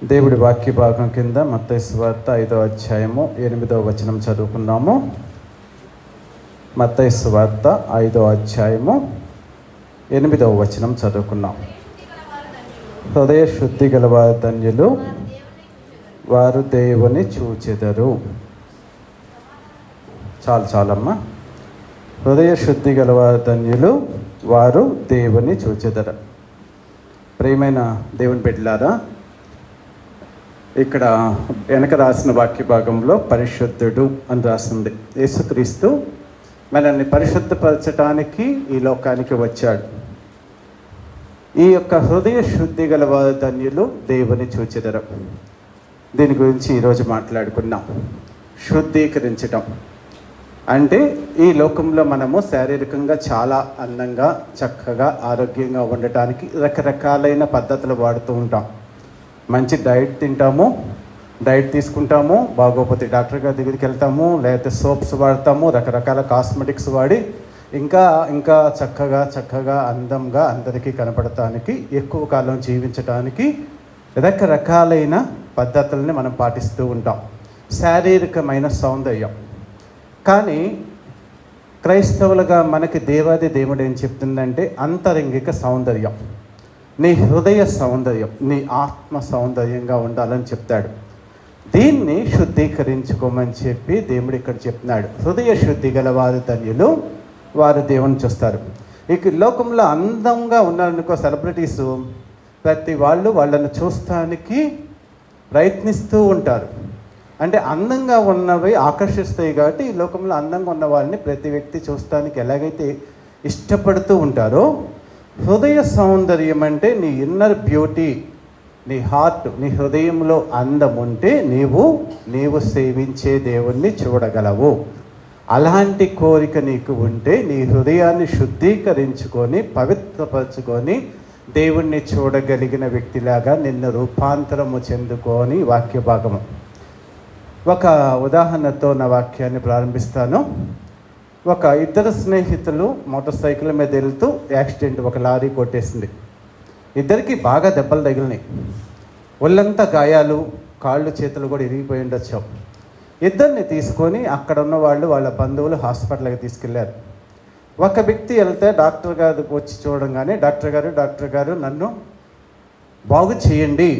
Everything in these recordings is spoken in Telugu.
దేవుడి వాక్య భాగం కింద మత్తయి సువార్త 5వ అధ్యాయము 8వ వచనం చదువుకున్నాము. మత్తయి సువార్త 5వ అధ్యాయము 8వ వచనం చదువుకున్నాం. హృదయ శుద్ధి గలవారు ధన్యులు, వారు దేవుని చూచెదరు. చాలమ్మా. హృదయ శుద్ధి గలవారు ధన్యులు, వారు దేవుని చూచెదరు. ప్రియమైన దేవుని బిడ్డలారా, ఇక్కడ వెనక రాసిన వాక్య భాగంలో పరిశుద్ధుడు అని రాసింది. యేసుక్రీస్తు మనల్ని పరిశుద్ధపరచడానికి ఈ లోకానికి వచ్చాడు. ఈ యొక్క హృదయ శుద్ధి గల ధన్యులు దేవుని చూచెదరు. దీని గురించి ఈరోజు మాట్లాడుకున్నాం. శుద్ధీకరించటం అంటే ఈ లోకంలో మనము శారీరకంగా చాలా అందంగా, చక్కగా, ఆరోగ్యంగా ఉండటానికి రకరకాలైన పద్ధతులు వాడుతూ ఉంటాం. మంచి డైట్ తింటాము, డైట్ తీసుకుంటాము, బాగోపోతే డాక్టర్ గారి దగ్గరికి వెళ్తాము, లేకపోతే సోప్స్ వాడతాము, రకరకాల కాస్మెటిక్స్ వాడి ఇంకా చక్కగా అందంగా అందరికీ కనపడటానికి, ఎక్కువ కాలం జీవించడానికి రకరకాలైన పద్ధతుల్ని మనం పాటిస్తూ ఉంటాం. శారీరకమైన సౌందర్యం. కానీ క్రైస్తవులుగా మనకి దేవాది దేవుడు ఏం చెప్తుందంటే అంతరంగిక సౌందర్యం, నీ హృదయ సౌందర్యం, నీ ఆత్మ సౌందర్యంగా ఉండాలని చెప్తాడు. దీన్ని శుద్ధీకరించుకోమని చెప్పి దేవుడు ఇక్కడ చెప్తున్నాడు. హృదయ శుద్ధి గల వారు ధన్యులు, వారు దేవుని చూస్తారు. ఇక లోకంలో అందంగా ఉన్నారనుకో, సెలబ్రిటీస్ ప్రతి వాళ్ళు వాళ్ళని చూస్తానికి ప్రయత్నిస్తూ ఉంటారు. అంటే అందంగా ఉన్నవి ఆకర్షిస్తాయి కాబట్టి ఈ లోకంలో అందంగా ఉన్న వాళ్ళని ప్రతి వ్యక్తి చూస్తానికి ఎలాగైతే ఇష్టపడుతూ ఉంటారో, హృదయ సౌందర్యం అంటే నీ ఇన్నర్ బ్యూటీ, నీ హార్ట్, నీ హృదయంలో అందం ఉంటే నీవు సేవించే దేవుణ్ణి చూడగలవు. అలాంటి కోరిక నీకు ఉంటే నీ హృదయాన్ని శుద్ధీకరించుకొని పవిత్రపరచుకొని దేవుణ్ణి చూడగలిగిన వ్యక్తిలాగా నిన్ను రూపాంతరము చెందుకొని వాక్య భాగము. ఒక ఉదాహరణతో నా వాక్యాన్ని ప్రారంభిస్తాను. ఒక ఇద్దరు స్నేహితులు మోటార్ సైకిల్ మీద వెళ్తూ యాక్సిడెంట్, ఒక లారీ కొట్టేసింది. ఇద్దరికి బాగా దెబ్బలు తగిలినాయి, ఒళ్ళంతా గాయాలు, కాళ్ళు చేతులు కూడా ఇరిగిపోయి ఉండొచ్చు. ఇద్దరిని తీసుకొని అక్కడ ఉన్న వాళ్ళ బంధువులు హాస్పిటల్కి తీసుకెళ్లారు. ఒక వ్యక్తి వెళ్తే డాక్టర్ గారు వచ్చి చూడంగానే, డాక్టర్ గారు నన్ను బాగు చేయండి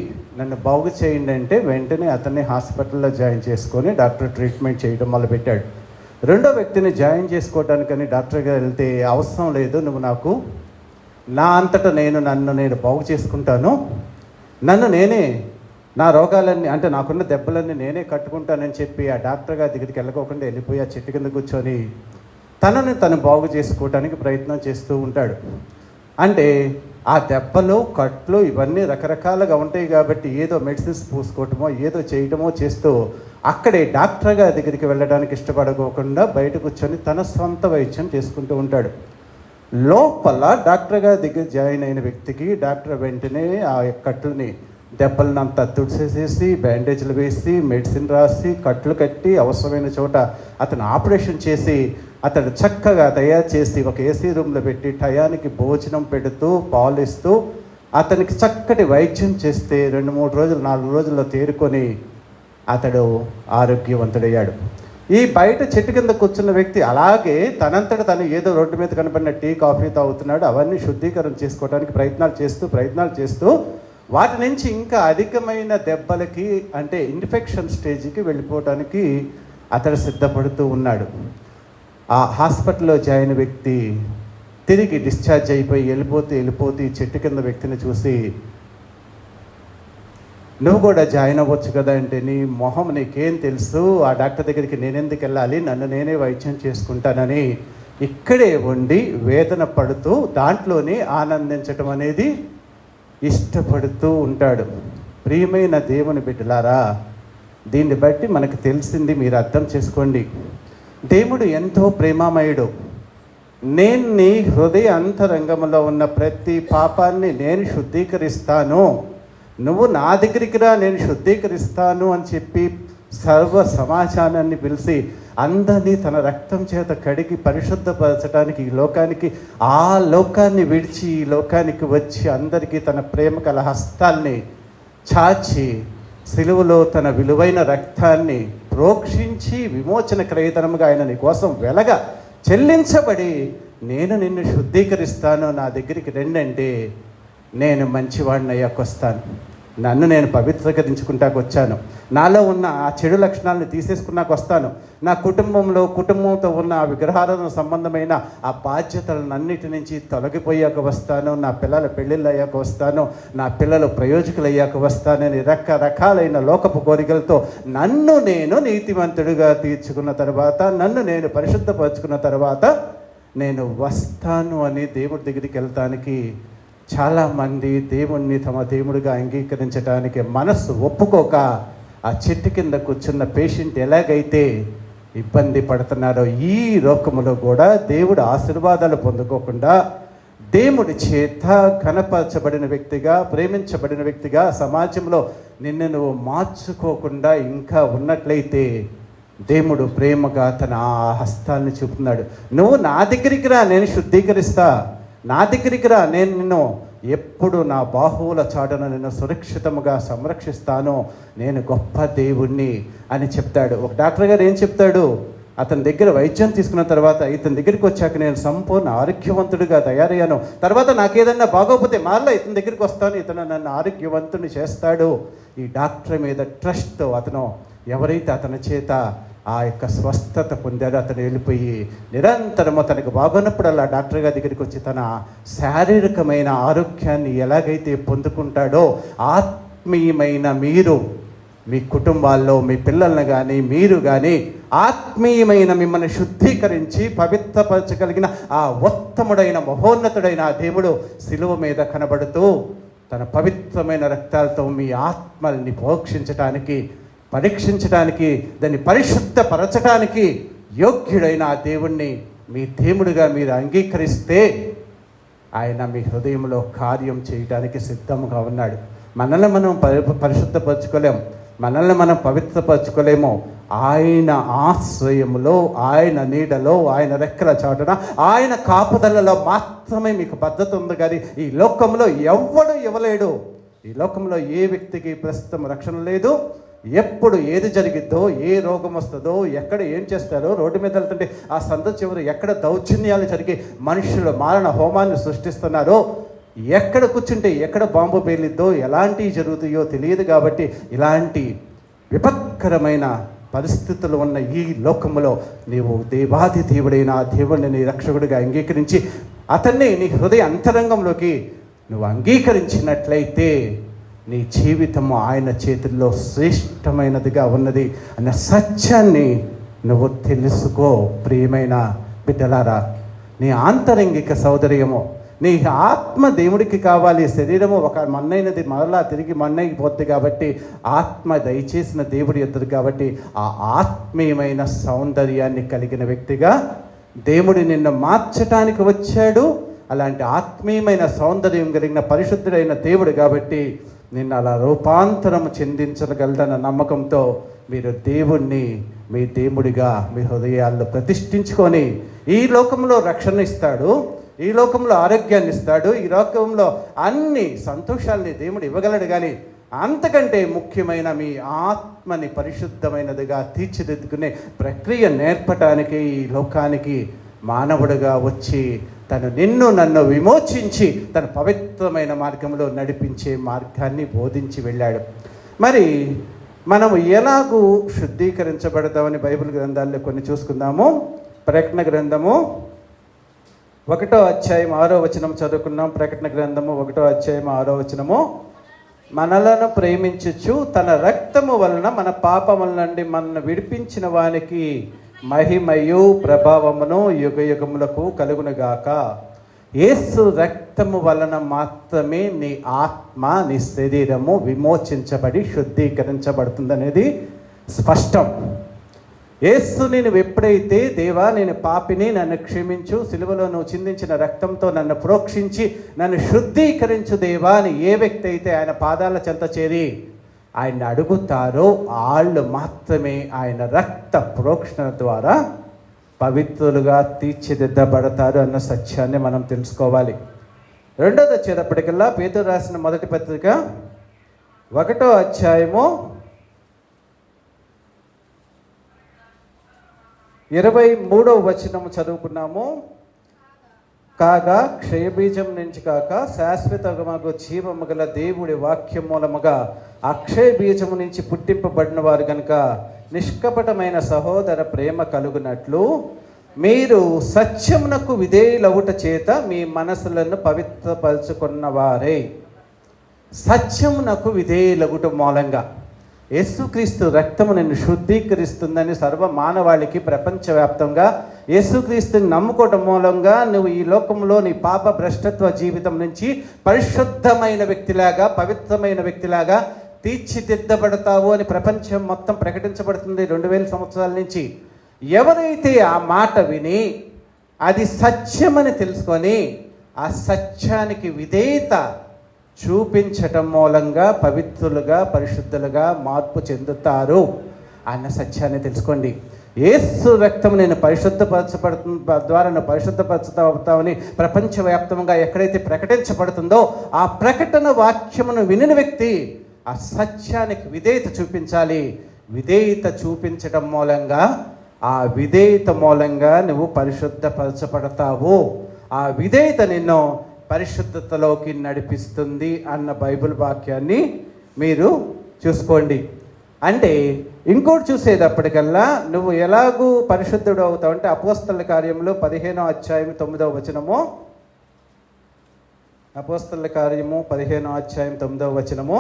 అంటే వెంటనే అతన్ని హాస్పిటల్లో జాయిన్ చేసుకొని డాక్టర్ ట్రీట్మెంట్ చేయడం మొదలుపెట్టాడు. రెండో వ్యక్తిని జాయిన్ చేసుకోవడానికని డాక్టర్ గారు వెళ్తే, అవసరం లేదు, నువ్వు నాకు నా అంతటా నన్ను నేను బాగు చేసుకుంటాను, నా రోగాలన్నీ అంటే నాకున్న దెబ్బలన్నీ నేనే కట్టుకుంటానని చెప్పి ఆ డాక్టర్ గారి దగ్గరికి వెళ్ళకోకుండా వెళ్ళిపోయి ఆ చెట్టు కింద కూర్చొని తను బాగు చేసుకోవడానికి ప్రయత్నం చేస్తూ ఉంటాడు. అంటే ఆ దెబ్బలు, కట్లు ఇవన్నీ రకరకాలుగా ఉంటాయి కాబట్టి ఏదో మెడిసిన్స్ పూసుకోవటమో ఏదో చేయటమో చేస్తూ అక్కడే డాక్టర్ గారి దగ్గరికి వెళ్ళడానికి ఇష్టపడకోకుండా బయట కూర్చొని తన సొంత వైద్యం చేసుకుంటూ ఉంటాడు. లోపల డాక్టర్ గారి దగ్గర జాయిన్ అయిన వ్యక్తికి డాక్టర్ వెంటనే ఆ కట్లని, దెబ్బలను అంతా తుడిసేసేసి బ్యాండేజ్లు వేసి మెడిసిన్ రాసి కట్లు కట్టి అవసరమైన చోట అతను ఆపరేషన్ చేసి అతడు చక్కగా తయారు చేసి ఒక ఏసీ రూమ్లో పెట్టి టయానికి భోజనం పెడుతూ పాలిస్తూ అతనికి చక్కటి వైద్యం చేస్తే 2-3 రోజులు 4 రోజుల్లో తేరుకొని అతడు ఆరోగ్యవంతుడయ్యాడు. ఈ బయట చెట్టు కింద కూర్చున్న వ్యక్తి అలాగే తనంతట తను ఏదో రోడ్డు మీద కనపడిన టీ, కాఫీ తాగుతున్నాడు. అవన్నీ శుద్ధీకరణ చేసుకోవడానికి ప్రయత్నాలు చేస్తూ వాటి నుంచి ఇంకా అధికమైన దెబ్బలకి అంటే ఇన్ఫెక్షన్ స్టేజ్కి వెళ్ళిపోవటానికి అతడు సిద్ధపడుతూ ఉన్నాడు. ఆ హాస్పిటల్లో జాయిన్ వ్యక్తి తిరిగి డిశ్చార్జ్ అయిపోయి వెళ్ళిపోతూ ఈ చెట్టు కింద వ్యక్తిని చూసి, నువ్వు కూడా జాయిన్ అవ్వచ్చు కదా అంటే, నీ మొహం నీకేం తెలుసు, ఆ డాక్టర్ దగ్గరికి నేనెందుకు వెళ్ళాలి, నన్ను నేనే వైద్యం చేసుకుంటానని ఇక్కడే ఉండి వేదన పడుతూ దాంట్లోనే ఆనందించటం అనేది ఇష్టపడుతూ ఉంటాడు. ప్రియమైన దేవుని బిడ్డలారా, దీన్ని బట్టి మనకు తెలిసింది మీరు అర్థం చేసుకోండి. దేవుడు ఎంతో ప్రేమమయుడు. నేను నీ హృదయ అంతరంగంలో ఉన్న ప్రతి పాపాన్ని నేను శుద్ధీకరిస్తాను, నువ్వు నా దగ్గరికి రా, నేను శుద్ధీకరిస్తాను అని చెప్పి సర్వ సమాజాన్ని పిలిచి అందరినీ తన రక్తం చేత కడిగి పరిశుద్ధపరచడానికి ఆ లోకాన్ని విడిచి ఈ లోకానికి వచ్చి అందరికీ తన ప్రేమ కల హస్తాల్ని చాచి సిలువలో తన విలువైన రక్తాన్ని ప్రోక్షించి విమోచన క్రయధనముగా ఆయన నీ కోసం వెలగా చెల్లించబడి, నేను నిన్ను శుద్ధీకరిస్తాను, నా దగ్గరికి రెండంటే నేను మంచివాడిని అయ్యాకొస్తాను, నన్ను నేను పవిత్రీకరించుకుంటాకు వచ్చాను, నాలో ఉన్న ఆ చెడు లక్షణాలను తీసేసుకున్నాకు వస్తాను, నా కుటుంబంతో ఉన్న ఆ విగ్రహాలను సంబంధమైన ఆ బాధ్యతలన్నిటి నుంచి తొలగిపోయాక వస్తాను, నా పిల్లల పెళ్ళిళ్ళు అయ్యాక వస్తాను, నా పిల్లలు ప్రయోజకులు అయ్యాక వస్తానని రకరకాలైన లోకపు కోరికలతో నన్ను నేను నీతిమంతుడిగా తీర్చుకున్న తర్వాత, నన్ను నేను పరిశుద్ధపరుచుకున్న తర్వాత నేను వస్తాను అని దేవుడి దగ్గరికి వెళ్తానికి చాలామంది దేవుణ్ణి తమ దేవుడిగా అంగీకరించడానికి మనస్సు ఒప్పుకోక ఆ చెట్టు కింద కూర్చున్న పేషెంట్ ఎలాగైతే ఇబ్బంది పడుతున్నారో, ఈ లోకములో కూడా దేవుడు ఆశీర్వాదాలు పొందుకోకుండా దేవుడి చేత కనపరచబడిన వ్యక్తిగా, ప్రేమించబడిన వ్యక్తిగా సమాజంలో నిన్ను నువ్వు మార్చుకోకుండా ఇంకా ఉన్నట్లయితే దేవుడు ప్రేమగా తన ఆ హస్తాన్ని చూపుతున్నాడు. నువ్వు నా దగ్గరికి రా, నేను శుద్ధీకరిస్తా, నా దగ్గరికి రా, నేను నిన్ను ఎప్పుడు నా బాహువుల చాటున నిన్ను సురక్షితంగా సంరక్షిస్తాను, నేను గొప్ప దేవుణ్ణి అని చెప్తాడు. ఒక డాక్టర్ గారు ఏం చెప్తాడు, అతని దగ్గర వైద్యం తీసుకున్న తర్వాత, ఇతని దగ్గరికి వచ్చాక నేను సంపూర్ణ ఆరోగ్యవంతుడిగా తయారయ్యాను, తర్వాత నాకేదన్నా బాగోకపోతే మరలా ఇతని దగ్గరికి వస్తాను, ఇతను నన్ను ఆరోగ్యవంతుని చేస్తాడు. ఈ డాక్టర్ మీద ట్రస్ట్తో అతను ఎవరైతే అతని చేత ఆ యొక్క స్వస్థత పొందాడో అతను వెళ్ళిపోయి నిరంతరము తనకు బాగున్నప్పుడల్లా డాక్టర్ గారి దగ్గరికి వచ్చి తన శారీరకమైన ఆరోగ్యాన్ని ఎలాగైతే పొందుకుంటాడో, ఆత్మీయమైన మీరు మీ కుటుంబాల్లో మీ పిల్లల్ని కానీ మీరు కానీ ఆత్మీయమైన మిమ్మల్ని శుద్ధీకరించి పవిత్రపరచగలిగిన ఆ ఉత్తముడైన మహోన్నతుడైన ఆ దేవుడు శిలువ మీద కనబడుతూ తన పవిత్రమైన రక్తాలతో మీ ఆత్మల్ని పోషించటానికి, పరీక్షించడానికి, దాన్ని పరిశుద్ధపరచడానికి యోగ్యుడైన ఆ దేవుణ్ణి మీ దేవుడిగా మీరు అంగీకరిస్తే ఆయన మీ హృదయంలో కార్యం చేయడానికి సిద్ధంగా ఉన్నాడు. మనల్ని మనం పరిశుద్ధపరచుకోలేము, మనల్ని మనం పవిత్రపరచుకోలేము. ఆయన ఆశ్రయములో, ఆయన నీడలో, ఆయన రెక్కల చాటున, ఆయన కాపుదలలో మాత్రమే మీకు భద్రత ఉంది. కానీ ఈ లోకంలో ఎవ్వడు ఇవ్వలేడు. ఈ లోకంలో ఏ వ్యక్తికి ప్రస్తుతం రక్షణ లేదు. ఎప్పుడు ఏది జరిగిద్దో, ఏ రోగం వస్తుందో, ఎక్కడ ఏం చేస్తారో, రోడ్డు మీద వెళ్తుంటే ఆ సంద చివరి ఎక్కడ దౌర్జన్యాలు జరిగి మనుషులు మారణ హోమాన్ని సృష్టిస్తున్నారో, ఎక్కడ కూర్చుంటే ఎక్కడ బాంబు పేలిద్దో, ఎలాంటివి జరుగుతాయో తెలియదు. కాబట్టి ఇలాంటి విపత్కరమైన పరిస్థితులు ఉన్న ఈ లోకంలో నీవు దేవాది దేవుడైన ఆ దేవుడిని నీ రక్షకుడిగా అంగీకరించి అతన్ని నీ హృదయ అంతరంగంలోకి నువ్వు అంగీకరించినట్లయితే నీ జీవితము ఆయన చేతుల్లో శ్రేష్టమైనదిగా ఉన్నది అన్న సత్యాన్ని నువ్వు తెలుసుకో. ప్రియమైన బిడ్డలారా, నీ ఆంతరంగిక సౌందర్యము, నీ ఆత్మ దేవుడికి కావాలి. శరీరము ఒక మన్నైనది మరలా తిరిగి మన్నైపోద్ది కాబట్టి ఆత్మ దయచేసిన దేవుడి ఎదురు కాబట్టి ఆ ఆత్మీయమైన సౌందర్యాన్ని కలిగిన వ్యక్తిగా దేవుడు నిన్ను మార్చటానికి వచ్చాడు. అలాంటి ఆత్మీయమైన సౌందర్యం కలిగిన పరిశుద్ధుడైన దేవుడు కాబట్టి నిన్ను అలా రూపాంతరం చెందించగలదన్న నమ్మకంతో మీరు దేవుణ్ణి మీ దేవుడిగా మీ హృదయాల్లో ప్రతిష్ఠించుకొని ఈ లోకంలో రక్షణ ఇస్తాడు, ఈ లోకంలో ఆరోగ్యాన్ని ఇస్తాడు, ఈ లోకంలో అన్ని సంతోషాలని దేవుడు ఇవ్వగలడు. కానీ అంతకంటే ముఖ్యమైన మీ ఆత్మని పరిశుద్ధమైనదిగా తీర్చిదిద్దుకునే ప్రక్రియ నేర్పటానికి ఈ లోకానికి మానవుడిగా వచ్చి తను నిన్ను నన్ను విమోచించి తన పవిత్రమైన మార్గంలో నడిపించే మార్గాన్ని బోధించి వెళ్ళాడు. మరి మనము ఎలాగూ శుద్ధీకరించబడతామని బైబిల్ గ్రంథాల్లో కొన్ని చూసుకుందాము. ప్రకటన గ్రంథము 1వ అధ్యాయం 6వ వచనం చదువుకున్నాం. ప్రకటన గ్రంథము 1వ అధ్యాయం 6వ వచనము, మనలను ప్రేమించుచు తన రక్తము వలన మన పాపముల నుండి మనల్ని విడిపించిన వానికి మహిమయు ప్రభావమును యుగ యుగములకు కలుగునుగాక. యేసు రక్తము వలన మాత్రమే నీ ఆత్మ, నీ శరీరము విమోచించబడి శుద్ధీకరించబడుతుందనేది స్పష్టం. యేసుని నువ్వు ఎప్పుడైతే దేవా నేను పాపిని, నన్ను క్షమించు, సిలువలో నువ్వు చిందించిన రక్తంతో నన్ను ప్రోక్షించి నన్ను శుద్ధీకరించు దేవా అని ఏ వ్యక్తి అయితే ఆయన పాదాల చెంత చేరి ఆయన అడుగుతారో వాళ్ళు మాత్రమే ఆయన రక్త ప్రోక్షణ ద్వారా పవిత్రులుగా తీర్చిదిద్దబడతారు అన్న సత్యాన్ని మనం తెలుసుకోవాలి. రెండోది వచ్చేటప్పటికల్లా పేతురు రాసిన మొదటి పత్రిక 1వ అధ్యాయము 23వ వచనము చదువుకున్నాము. కాగా క్షయబీజం నుంచి కాక శాశ్వతమగు జీవము గల దేవుడి వాక్యం మూలముగా అక్షయ బీజము నుంచి పుట్టింపబడిన వారు గనుక నిష్కపటమైన సహోదర ప్రేమ కలుగునట్లు మీరు సత్యమునకు విధేయులవుట చేత మీ మనసులను పవిత్రపరచుకున్న వారే. సత్యమునకు విధేయులగుట మూలంగా యేసుక్రీస్తు రక్తము నిన్ను శుద్ధీకరిస్తుందని సర్వ మానవాళికి ప్రపంచవ్యాప్తంగా యేసుక్రీస్తుని నమ్ముకోవటం మూలంగా నువ్వు ఈ లోకంలో నీ పాప భ్రష్టత్వ జీవితం నుంచి పరిశుద్ధమైన వ్యక్తిలాగా, పవిత్రమైన వ్యక్తిలాగా తీర్చిదిద్దబడతావు అని ప్రపంచం మొత్తం ప్రకటించబడుతుంది 2000 సంవత్సరాల నుంచి. ఎవరైతే ఆ మాట విని అది సత్యమని తెలుసుకొని ఆ సత్యానికి విధేయత చూపించటం మూలంగా పవిత్రులుగా, పరిశుద్ధులుగా మార్పు చెందుతారు అన్న సత్యాన్ని తెలుసుకోండి. యేసు రక్తం నేను పరిశుద్ధపరచబడుతున్న ద్వారా నువ్వు పరిశుద్ధపరచుతావని ప్రపంచవ్యాప్తంగా ఎక్కడైతే ప్రకటించబడుతుందో ఆ ప్రకటన వాక్యమును వినిన వ్యక్తి ఆ సత్యానికి విధేయత చూపించాలి. విధేయత చూపించటం మూలంగా, ఆ విధేయత మూలంగా నువ్వు పరిశుద్ధపరచబడతావు. ఆ విధేయత నిన్ను పరిశుద్ధతలోకి నడిపిస్తుంది అన్న బైబిల్ వాక్యాన్ని మీరు చూసుకోండి. అంటే ఇంకోటి చూసేటప్పటికల్లా నువ్వు ఎలాగూ పరిశుద్ధుడు అవుతావు అంటే అపోస్తలుల కార్యములు 15వ అధ్యాయం 9వ వచనము. అపోస్తలుల కార్యము 15వ అధ్యాయం 9వ వచనము.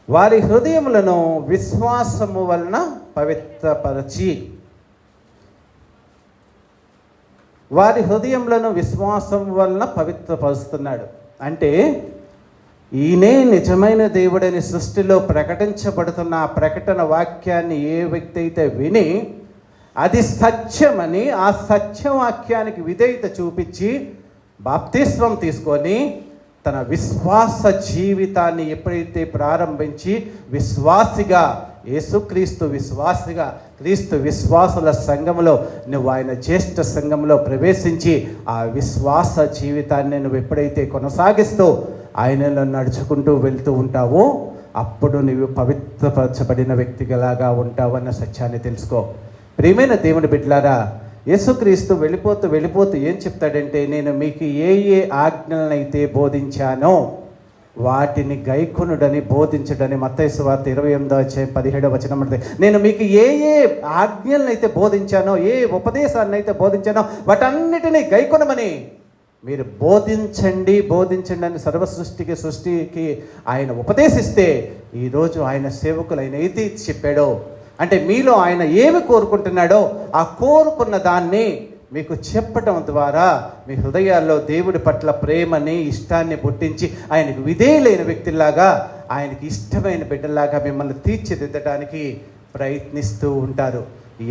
వారి హృదయములను విశ్వాసము వలన పవిత్రపరచి, వారి హృదయములను విశ్వాసం వలన పవిత్రపరుస్తున్నాడు. అంటే ఈయనే నిజమైన దేవుడని సృష్టిలో ప్రకటించబడుతున్న ఆ ప్రకటన వాక్యాన్ని ఏ వ్యక్తి అయితే విని అది సత్యమని ఆ సత్యవాక్యానికి విధేయత చూపించి బాప్తిస్మం తీసుకొని తన విశ్వాస జీవితాన్ని ఎప్పుడైతే ప్రారంభించి విశ్వాసిగా, యేసుక్రీస్తు విశ్వాసిగా, క్రీస్తు విశ్వాసుల సంఘంలో నువ్వు ఆయన జ్యేష్ఠ సంఘంలో ప్రవేశించి ఆ విశ్వాస జీవితాన్ని నువ్వు ఎప్పుడైతే కొనసాగిస్తూ ఆయనలో నడుచుకుంటూ వెళ్తూ ఉంటావో అప్పుడు నువ్వు పవిత్రపరచబడిన వ్యక్తిలాగా ఉంటావు అన్న సత్యాన్ని తెలుసుకో. ప్రియమైన దేవుని బిడ్డలారా, యేసుక్రీస్తు వెళ్ళిపోతూ ఏం చెప్తాడంటే, నేను మీకు ఏ ఆజ్ఞలనైతే బోధించానో వాటిని గైకొనుడని బోధించడని మత్తయి సువార్త 28వ అధ్యాయం 17వ వచనం అంటే, నేను మీకు ఏ ఆజ్ఞలనైతే బోధించానో, ఏ ఉపదేశాన్ని అయితే బోధించానో వాటన్నిటినీ గైకొనమని మీరు బోధించండి అని సృష్టికి ఆయన ఉపదేశిస్తే ఈరోజు ఆయన సేవకులు ఆయన ఏది చెప్పాడో అంటే మీలో ఆయన ఏమి కోరుకుంటున్నాడో ఆ కోరుకున్న దాన్ని మీకు చెప్పటం ద్వారా మీ హృదయాల్లో దేవుడి పట్ల ప్రేమని, ఇష్టాన్ని పుట్టించి ఆయనకు విధేయులైన వ్యక్తుల్లాగా, ఆయనకి ఇష్టమైన బిడ్డల్లాగా మిమ్మల్ని తీర్చిదిద్దడానికి ప్రయత్నిస్తూ ఉంటారు.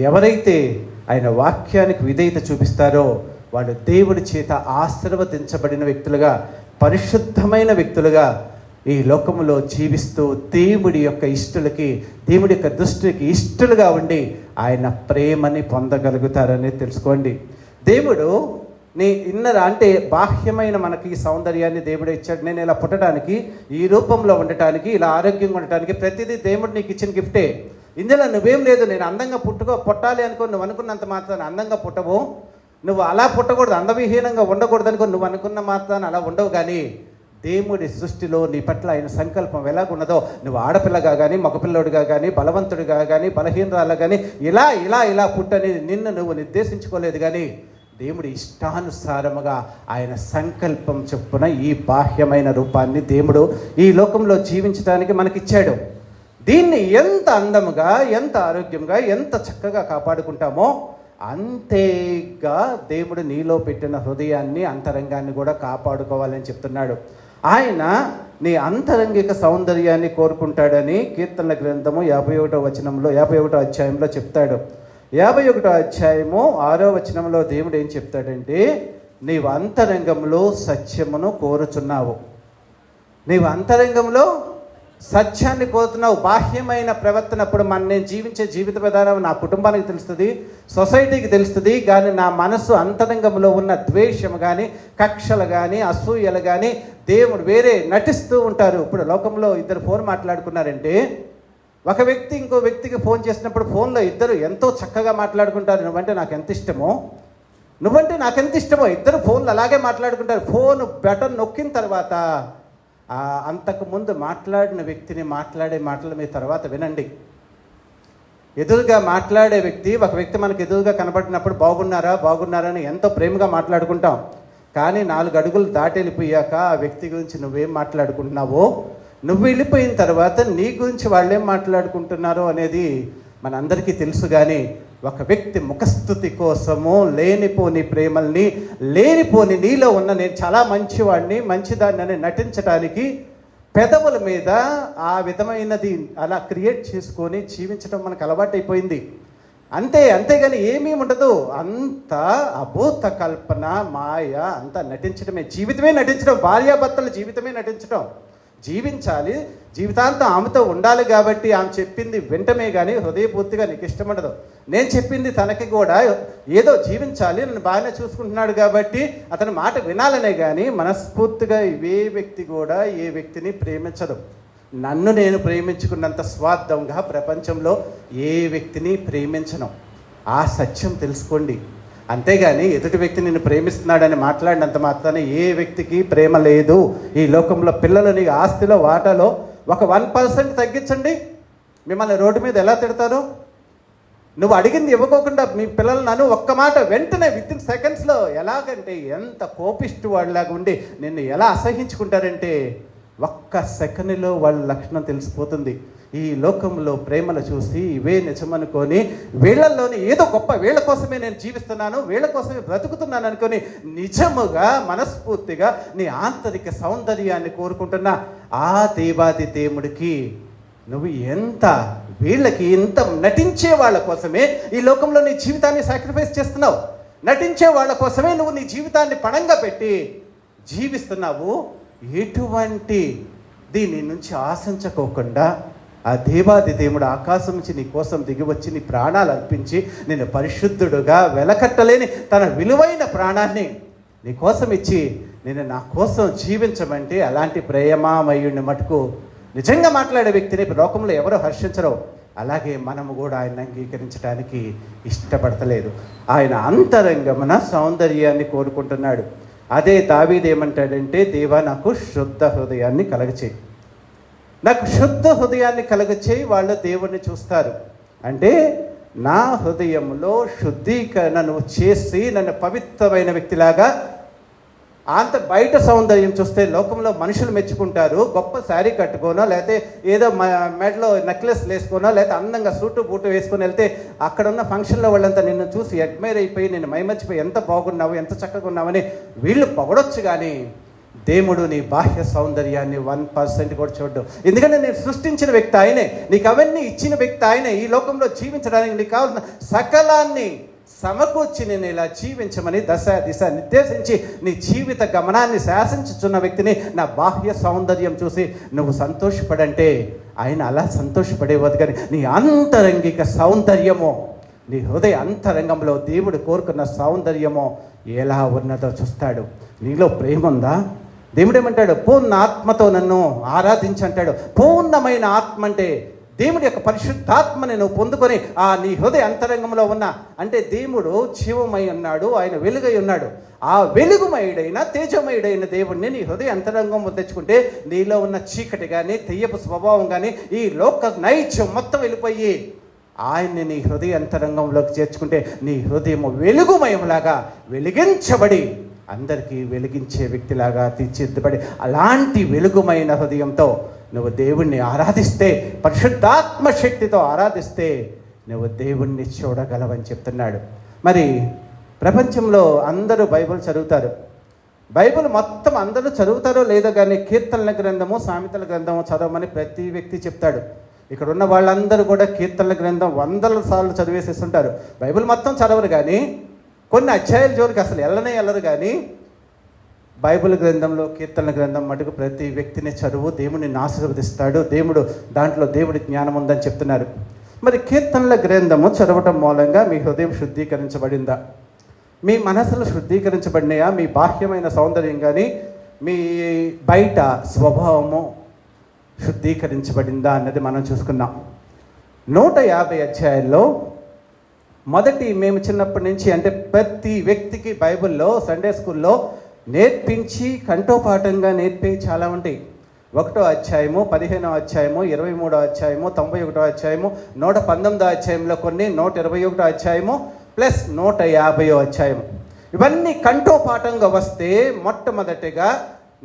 ఎవరైతే ఆయన వాక్యానికి విధేయత చూపిస్తారో వాళ్ళు దేవుడి చేత ఆశీర్వదించబడిన వ్యక్తులుగా, పరిశుద్ధమైన వ్యక్తులుగా ఈ లోకంలో జీవిస్తూ దేవుడి యొక్క ఇష్టలకి, దేవుడి యొక్క దృష్టికి ఇష్టలుగా ఉండి ఆయన ప్రేమని పొందగలుగుతారని తెలుసుకోండి. దేవుడు నీ ఇన్నర అంటే బాహ్యమైన మనకి ఈ సౌందర్యాన్ని దేవుడు ఇచ్చాడు. నేను ఇలా పుట్టడానికి, ఈ రూపంలో ఉండటానికి, ఇలా ఆరోగ్యంగా ఉండటానికి ప్రతిదీ దేవుడు నీకు ఇచ్చిన గిఫ్టే. ఇందులో నువ్వేం లేదు, నేను అందంగా పుట్టాలి అనుకో, నువ్వు అనుకున్నంత మాత్రాన్ని అందంగా పుట్టవు, నువ్వు అలా పుట్టకూడదు, అందవిహీనంగా ఉండకూడదు అనుకో, నువ్వు అనుకున్న మాత్రాన్ని అలా ఉండవు. కానీ దేవుడి సృష్టిలో నీ పట్ల ఆయన సంకల్పం ఎలాగున్నదో, నువ్వు ఆడపిల్లగా కానీ, మగపిల్లడిగా కానీ, బలవంతుడిగా కానీ, బలహీనరాలుగా కానీ ఇలా ఇలా ఇలా పుట్టని నిన్ను నువ్వు నిర్దేశించుకోలేదు. కానీ దేవుడి ఇష్టానుసారముగా ఆయన సంకల్పం చొప్పున ఈ బాహ్యమైన రూపాన్ని దేవుడు ఈ లోకంలో జీవించడానికి మనకిచ్చాడు. దీన్ని ఎంత అందముగా, ఎంత ఆరోగ్యంగా, ఎంత చక్కగా కాపాడుకుంటామో అంతేగా దేవుడు నీలో పెట్టిన హృదయాన్ని, అంతరంగాన్ని కూడా కాపాడుకోవాలని చెప్తున్నాడు. ఆయన నీ అంతరంగిక సౌందర్యాన్ని కోరుకుంటాడని కీర్తనల గ్రంథము 51వ వచనంలో 51వ అధ్యాయంలో చెప్తాడు. 51వ అధ్యాయము 6వ వచనంలో దేవుడు ఏం చెప్తాడంటే, నీవు అంతరంగంలో సత్యమును కోరుచున్నావు. నీవు అంతరంగంలో సత్యాన్ని కోరుతున్నావు. బాహ్యమైన ప్రవర్తనప్పుడు నేను జీవించే జీవిత విధానం నా కుటుంబానికి తెలుస్తుంది, సొసైటీకి తెలుస్తుంది. కానీ నా మనసు అంతరంగంలో ఉన్న ద్వేషం కానీ, కక్షలు కానీ, అసూయలు కానీ దేవుడు వేరే నటిస్తూ ఉంటారు. ఇప్పుడు లోకంలో ఇద్దరు ఫోన్ మాట్లాడుకున్నారంటే, ఒక వ్యక్తి ఇంకో వ్యక్తికి ఫోన్ చేసినప్పుడు ఫోన్లో ఇద్దరు ఎంతో చక్కగా మాట్లాడుకుంటారు. నువ్వంటే నాకు ఎంత ఇష్టమో, నువ్వంటే నాకు ఎంత ఇష్టమో, ఇద్దరు ఫోన్లు అలాగే మాట్లాడుకుంటారు. ఫోన్ బటన్ నొక్కిన తర్వాత అంతకుముందు మాట్లాడిన వ్యక్తిని మాట్లాడే మాటలు మీ తర్వాత వినండి. ఎదురుగా మాట్లాడే వ్యక్తి, ఒక వ్యక్తి మనకు ఎదురుగా కనబడినప్పుడు బాగున్నారా అని ఎంతో ప్రేమగా మాట్లాడుకుంటాం. కానీ 4 అడుగులు దాటి వెళ్ళిపోయాక ఆ వ్యక్తి గురించి నువ్వేం మాట్లాడుకుంటున్నావో, నువ్వు వెళ్ళిపోయిన తర్వాత నీ గురించి వాళ్ళేం మాట్లాడుకుంటున్నారో అనేది మనందరికీ తెలుసు. కానీ ఒక వ్యక్తి ముఖస్థుతి కోసము లేనిపోని ప్రేమల్ని, లేనిపోని నీలో ఉన్న నేను చాలా మంచివాడిని, మంచిదాన్ని అని నటించడానికి పెదవుల మీద ఆ విధమైనది అలా క్రియేట్ చేసుకొని జీవించడం మనకు అలవాటైపోయింది. అంతేగాని ఏమీ ఉండదు. అంత అభూత కల్పన, మాయ, అంతా నటించడమే. జీవితమే నటించడం, భార్యాభర్తల జీవితమే నటించడం. జీవించాలి, జీవితాంతం ఆమెతో ఉండాలి కాబట్టి ఆమె చెప్పింది వెంటనే కానీ హృదయపూర్తిగా నీకు ఇష్టం ఉండదు. నేను చెప్పింది తనకి కూడా ఏదో జీవించాలి, నన్ను బాగానే చూసుకుంటున్నాడు కాబట్టి అతని మాట వినాలనే కానీ మనస్ఫూర్తిగా ఏ వ్యక్తి కూడా ఏ వ్యక్తిని ప్రేమించదు. నన్ను నేను ప్రేమించుకున్నంత స్వార్థంగా ప్రపంచంలో ఏ వ్యక్తిని ప్రేమించను. ఆ సత్యం తెలుసుకోండి. అంతేగాని ఎదుటి వ్యక్తి నిన్ను ప్రేమిస్తున్నాడని మాట్లాడినంత మాత్రాన ఏ వ్యక్తికి ప్రేమ లేదు. ఈ లోకంలో పిల్లలని ఆస్తిలో వాటాలో ఒక 1% తగ్గించండి, మిమ్మల్ని రోడ్డు మీద ఎలా తిడతారు? నువ్వు అడిగింది ఇవ్వకోకుండా మీ పిల్లలను ఒక్క మాట వెంటనే వితిన్ సెకండ్స్లో ఎలాగంటే ఎంత కోపిష్టి వాళ్ళలాగా ఉండి నిన్ను ఎలా అసహించుకుంటారంటే ఒక్క సెకండ్లో వాళ్ళ లక్షణం తెలిసిపోతుంది. ఈ లోకంలో ప్రేమను చూసి ఇవే నిజమనుకొని వీళ్ళల్లోని ఏదో గొప్ప, వీళ్ళ కోసమే నేను జీవిస్తున్నాను, వీళ్ళ కోసమే బ్రతుకుతున్నాను అనుకొని నిజముగా మనస్ఫూర్తిగా నీ ఆంతరిక సౌందర్యాన్ని కోరుకుంటున్న ఆ దేవాది దేవుడికి నువ్వు ఎంత, వీళ్ళకి ఇంత నటించే వాళ్ళ కోసమే ఈ లోకంలో నీ జీవితాన్ని సాక్రిఫైస్ చేస్తున్నావు. నటించే వాళ్ళ కోసమే నువ్వు నీ జీవితాన్ని పణంగా పెట్టి జీవిస్తున్నావు. ఎటువంటి దీని నుంచి ఆశించుకోకుండా ఆ దేవాది దేవుడు ఆకాశం నుంచి నీ కోసం దిగివచ్చి నీ ప్రాణాలు అర్పించి నేను పరిశుద్ధుడుగా వెలకట్టలేని తన విలువైన ప్రాణాన్ని నీ కోసం ఇచ్చి నేను నా కోసం జీవించమంటే అలాంటి ప్రేమామయుడిని మటుకు నిజంగా మాట్లాడే వ్యక్తిని లోకంలో ఎవరో హర్షించరో. అలాగే మనము కూడా ఆయన అంగీకరించడానికి ఇష్టపడతలేదు. ఆయన అంతరంగమున సౌందర్యాన్ని కోరుకుంటున్నాడు. అదే దావీదు ఏమంటాడంటే, దేవా నాకు శుద్ధ హృదయాన్ని కలగచేయి, నాకు శుద్ధ హృదయాన్ని కలగచేయి. వాళ్ళు దేవుణ్ణి చూస్తారు. అంటే నా హృదయంలో శుద్ధీకరణ నువ్వు చేసి నన్ను పవిత్రమైన వ్యక్తిలాగా. అంత బయట సౌందర్యం చూస్తే లోకంలో మనుషులు మెచ్చుకుంటారు. గొప్ప శారీ కట్టుకోనో, లేకపోతే ఏదో మెడలో నెక్లెస్ వేసుకోనో, లేకపోతే అందంగా సూటు బూటు వేసుకొని వెళ్తే అక్కడున్న ఫంక్షన్లో వాళ్ళంతా నిన్ను చూసి అడ్మైర్ అయిపోయి నిన్ను మైమర్చిపోయి ఎంత బాగున్నావు, ఎంత చక్కగా ఉన్నావని వీళ్ళు పొగడొచ్చు. కానీ దేవుడు నీ బాహ్య సౌందర్యాన్ని 1% కూడా చూడ్డు. ఎందుకంటే నేను సృష్టించిన వ్యక్తి ఆయనే, నీకు అవన్నీ ఇచ్చిన వ్యక్తి ఆయనే. ఈ లోకంలో జీవించడానికి నీకు కావాల్సిన సకలాన్ని సమకూర్చి నేను ఇలా జీవించమని దశ దిశ నిర్దేశించి నీ జీవిత గమనాన్ని శాసించుచున్న వ్యక్తిని నా బాహ్య సౌందర్యం చూసి నువ్వు సంతోషపడంటే ఆయన అలా సంతోషపడేవద్దు. కానీ నీ అంతరంగిక సౌందర్యమో, నీ హృదయ అంతరంగంలో దేవుడు కోరుకున్న సౌందర్యమో ఎలా ఉన్నదో చూస్తాడు. నీలో ప్రేమ ఉందా? దేవుడు ఏమంటాడు? పూర్ణ ఆత్మతో నన్ను ఆరాధించంటాడు. పూర్ణమైన ఆత్మ అంటే దేవుడి యొక్క పరిశుద్ధాత్మని నువ్వు పొందుకొని ఆ నీ హృదయ అంతరంగంలో ఉన్న, అంటే దేవుడు జీవమై ఉన్నాడు, ఆయన వెలుగై ఉన్నాడు. ఆ వెలుగుమయుడైన తేజమయుడైన దేవుడిని నీ హృదయ అంతరంగం తెచ్చుకుంటే నీలో ఉన్న చీకటి కానీ, తెయ్యపు స్వభావం కానీ, ఈ లోక నైత్యం మొత్తం వెళ్ళిపోయి ఆయన్ని నీ హృదయ అంతరంగంలోకి చేర్చుకుంటే నీ హృదయం వెలుగుమయంలాగా వెలిగించబడి అందరికీ వెలిగించే వ్యక్తిలాగా తీర్చిదిద్దబడి అలాంటి వెలుగుమైన హృదయంతో నువ్వు దేవుణ్ణి ఆరాధిస్తే, పరిశుద్ధాత్మ శక్తితో ఆరాధిస్తే నువ్వు దేవుణ్ణి చూడగలవని చెప్తున్నాడు. మరి ప్రపంచంలో అందరూ బైబిల్ చదువుతారు. బైబిల్ మొత్తం అందరూ చదువుతారో లేదో కానీ కీర్తనల గ్రంథము, సామెతల గ్రంథము చదవమని ప్రతి వ్యక్తి చెప్తాడు. ఇక్కడ ఉన్న వాళ్ళందరూ కూడా కీర్తనల గ్రంథం 100 సార్లు చదివేసేస్తుంటారు. బైబిల్ మొత్తం చదవరు, కానీ కొన్ని అధ్యాయాల జోలికి అసలు వెళ్ళరు. కానీ బైబిల్ గ్రంథంలో కీర్తనల గ్రంథం మటుకు ప్రతి వ్యక్తిని చదువు దేవుడిని ఆశీర్వదిస్తాడు, దాంట్లో దేవుడి జ్ఞానం ఉందని చెప్తున్నారు. మరి కీర్తనల గ్రంథము చదవటం మూలంగా మీ హృదయం శుద్ధీకరించబడిందా? మీ మనసులు శుద్ధీకరించబడినాయా? మీ బాహ్యమైన సౌందర్యం కానీ మీ బయట స్వభావము శుద్ధీకరించబడిందా అన్నది మనం చూసుకున్నాం. 150 అధ్యాయాల్లో మేము చిన్నప్పటి నుంచి అంటే ప్రతి వ్యక్తికి బైబిల్లో సండే స్కూల్లో నేర్పించి కంఠోపాఠంగా నేర్పే చాలా ఉంటాయి. 1వ అధ్యాయము, 15వ అధ్యాయము, 23వ అధ్యాయము, 91వ అధ్యాయము, 119వ అధ్యాయంలో కొన్ని, 121వ అధ్యాయము ప్లస్ 150వ అధ్యాయము. ఇవన్నీ కంఠోపాఠంగా వస్తే మొట్టమొదటిగా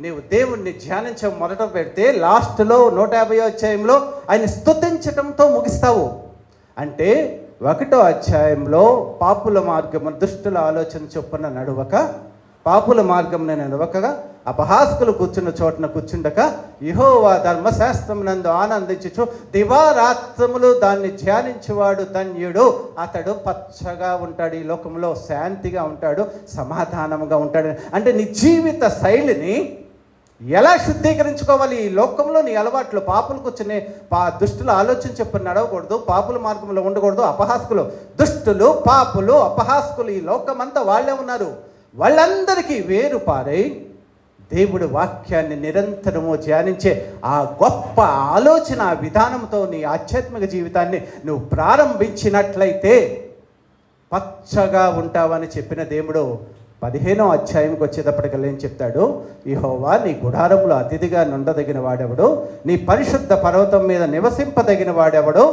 నీవు దేవుణ్ణి మొదట పెడితే లాస్ట్లో 150వ అధ్యాయంలో ఆయన స్తుతించటంతో ముగిస్తావు. అంటే 1వ అధ్యాయంలో పాపుల మార్గము దుష్టుల ఆలోచన చొప్పున నడవక, పాపుల మార్గం నడవకగా, అపహాస్కులు కూర్చున్న చోటన కూర్చుండక, యెహోవా ధర్మశాస్త్రమునందు ఆనందించుచు దివారాత్రములు దాన్ని ధ్యానించువాడు ధన్యుడు, అతడు పచ్చగా ఉంటాడు, ఈ లోకంలో శాంతిగా ఉంటాడు, సమాధానముగా ఉంటాడు. అంటే నీ జీవిత శైలిని ఎలా శుద్ధీకరించుకోవాలి? ఈ లోకంలో నీ అలవాట్లు, పాపులు కూర్చునే దుష్టులు ఆలోచన చెప్పి నడవకూడదు, పాపుల మార్గంలో ఉండకూడదు. అపహాస్కులు, దుష్టులు, పాపులు, అపహాస్కులు ఈ లోకమంతా వాళ్ళే ఉన్నారు. వాళ్ళందరికీ వేరు పారై దేవుడి వాక్యాన్ని నిరంతరము ధ్యానించే ఆ గొప్ప ఆలోచన విధానంతో నీ ఆధ్యాత్మిక జీవితాన్ని నువ్వు ప్రారంభించినట్లయితే పచ్చగా ఉంటావని చెప్పిన దేవుడు 15వ అధ్యాయంకి వచ్చేటప్పటికల్లా ఏం చెప్తాడు? యెహోవా నీ గుడారంలో అతిథిగా నుండదగిన వాడెవడు, నీ పరిశుద్ధ పర్వతం మీద నివసింపదగిన వాడెవడు,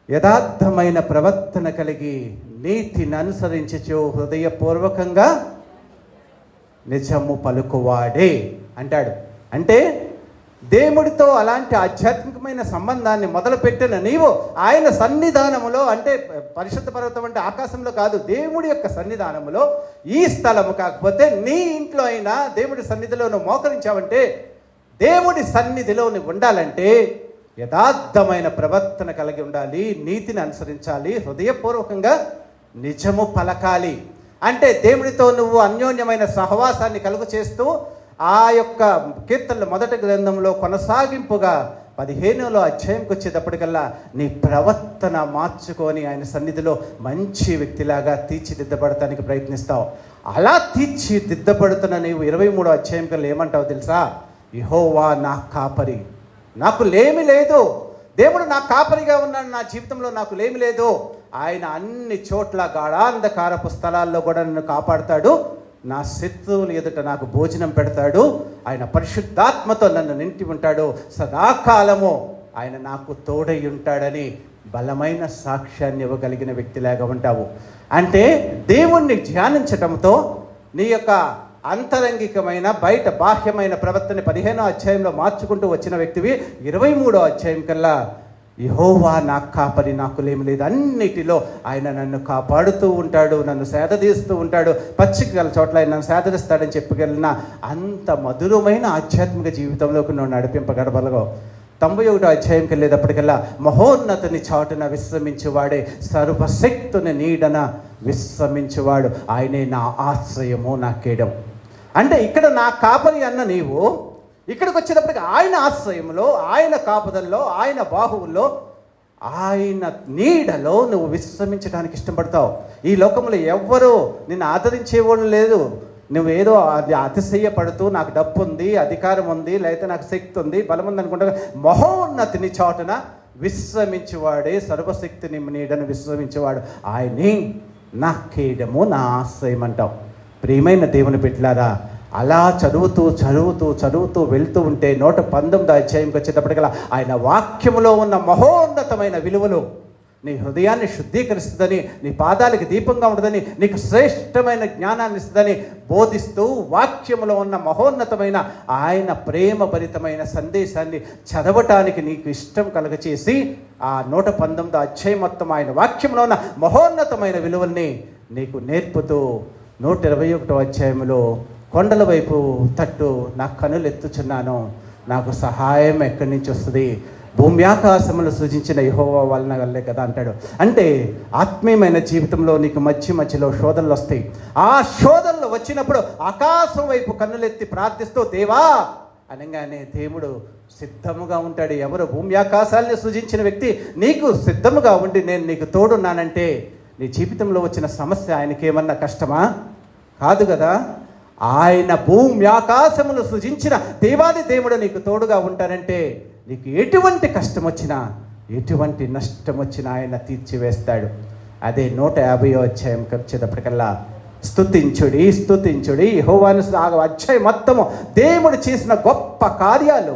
యథార్థమైన ప్రవర్తన కలిగి నీతిని అనుసరించు హృదయపూర్వకంగా నిజము పలుకువాడే అంటాడు. అంటే దేవుడితో అలాంటి ఆధ్యాత్మికమైన సంబంధాన్ని మొదలుపెట్టిన నీవు ఆయన సన్నిధానములో, అంటే పరిశుద్ధ పర్వతం అంటే ఆకాశంలో కాదు, దేవుడి యొక్క సన్నిధానములో, ఈ స్థలము కాకపోతే నీ ఇంట్లో అయినా దేవుడి సన్నిధిలో నువ్వు మోకరించావంటే, దేవుడి సన్నిధిలో నువ్వు ఉండాలంటే యథార్థమైన ప్రవర్తన కలిగి ఉండాలి, నీతిని అనుసరించాలి, హృదయపూర్వకంగా నిజము పలకాలి. అంటే దేవుడితో నువ్వు అన్యోన్యమైన సహవాసాన్ని కలుగు చేస్తూ ఆ యొక్క కీర్తనల మొదటి గ్రంథంలో కొనసాగింపుగా 15వ అధ్యాయంకి వచ్చేటప్పటికల్లా నీ ప్రవర్తన మార్చుకొని ఆయన సన్నిధిలో మంచి వ్యక్తిలాగా తీర్చిదిద్దబడటానికి ప్రయత్నిస్తావు. అలా తీర్చిదిద్దబడుతున్న నీవు 23వ అధ్యాయం కల్లా ఏమంటావు తెలుసా? యెహోవా నా కాపరి, నాకు లేమి లేదు. దేవుడు నా కాపరిగా ఉన్నాడు, నా జీవితంలో నాకు లేమి లేదు. ఆయన అన్ని చోట్ల గాఢాంధకారపు స్థలాల్లో కూడా నన్ను కాపాడుతాడు, నా శత్రువుల ఎదుట నాకు భోజనం పెడతాడు, ఆయన పరిశుద్ధాత్మతో నన్ను నింటి ఉంటాడు, సదాకాలము ఆయన నాకు తోడై ఉంటాడని బలమైన సాక్ష్యాన్ని ఇవ్వగలిగిన వ్యక్తిలాగా ఉంటావు. అంటే దేవుణ్ణి ధ్యానించటంతో నీ యొక్క అంతరంగికమైన బయట బాహ్యమైన ప్రవర్తన 15వ అధ్యాయంలో మార్చుకుంటూ వచ్చిన వ్యక్తివి 23వ అధ్యాయం కల్లా యెహోవా నా కాపరి, నాకు లేమి లేదు, అన్నిటిలో ఆయన నన్ను కాపాడుతూ ఉంటాడు, నన్ను సేదదీస్తూ ఉంటాడు, పచ్చిక గల చోట్ల ఆయన నన్ను సేదరిస్తాడని చెప్పగలిగిన అంత మధురమైన ఆధ్యాత్మిక జీవితంలోకి నువ్వు నడిపింపగలగలవు. 91వ అధ్యాయంకి వెళ్ళేటప్పటికల్లా మహోన్నతుని చాటున విశ్రమించేవాడే, సర్వశక్తుని నీడన విశ్రమించేవాడు, ఆయనే నా ఆశ్రయము, నా కేడం. అంటే ఇక్కడ నా కాపరి అన్న నీవు ఇక్కడికి వచ్చేటప్పటికి ఆయన ఆశ్రయంలో, ఆయన కాపుదల్లో, ఆయన బాహువుల్లో, ఆయన నీడలో నువ్వు విశ్రమించడానికి ఇష్టపడతావు. ఈ లోకంలో ఎవ్వరూ నిన్ను ఆదరించేవాళ్ళు లేదు. నువ్వేదో అతిశయపడుతూ నాకు డబ్బు ఉంది, అధికారం ఉంది, లేకపోతే నాకు శక్తి ఉంది, బలం ఉంది అనుకుంటా. మహోన్నతిని చాటున విశ్రమించేవాడే, సర్వశక్తిని నీడను విశ్రమించేవాడు, ఆయనే నా కేడము, నా ఆశ్రయం అంటావు. ప్రియమైన దేవుని బిడ్డలారా, అలా చదువుతూ వెళ్తూ ఉంటే 119వ అధ్యాయంకి వచ్చేటప్పటికల్లా ఆయన వాక్యములో ఉన్న మహోన్నతమైన విలువలు నీ హృదయాన్ని శుద్ధీకరిస్తుందని, నీ పాదాలకి దీపంగా ఉంటుందని, నీకు శ్రేష్టమైన జ్ఞానాన్ని ఇస్తుందని బోధిస్తూ వాక్యములో ఉన్న మహోన్నతమైన ఆయన ప్రేమభరితమైన సందేశాన్ని చదవటానికి నీకు ఇష్టం కలగచేసి ఆ 119వ అధ్యాయం మొత్తం ఆయన వాక్యంలో ఉన్న మహోన్నతమైన విలువల్ని నీకు నేర్పుతూ 121వ అధ్యాయంలో కొండల వైపు తట్టు నా కనులు ఎత్తుచున్నాను, నాకు సహాయం ఎక్కడి నుంచి వస్తుంది, భూమి ఆకాశములు సృజించిన యెహోవా వలన వల్లే కదా అంటాడు. అంటే ఆత్మీయమైన జీవితంలో నీకు మధ్యలో శోధనలు వస్తాయి. ఆ శోధనలు వచ్చినప్పుడు ఆకాశం వైపు కన్నులెత్తి ప్రార్థిస్తూ దేవా అనగానే దేవుడు సిద్ధముగా ఉంటాడు. ఎవరు? భూమి ఆకాశాలని సృజించిన వ్యక్తి నీకు సిద్ధముగా ఉండి నేను నీకు తోడున్నానంటే నీ జీవితంలో వచ్చిన సమస్య ఆయనకేమన్నా కష్టమా? కాదు కదా. ఆయన భూమి ఆకాశములు సృజించిన దేవాది దేవుడు నీకు తోడుగా ఉంటానంటే నీకు ఎటువంటి కష్టం వచ్చినా ఎటువంటి నష్టం వచ్చినా ఆయన తీర్చివేస్తాడు. అదే 150వ అధ్యాయం వచ్చేటప్పటికల్లా స్తుతించుడి యెహోవాను. అధ్యాయం మొత్తము దేవుడు చేసిన గొప్ప కార్యాలు.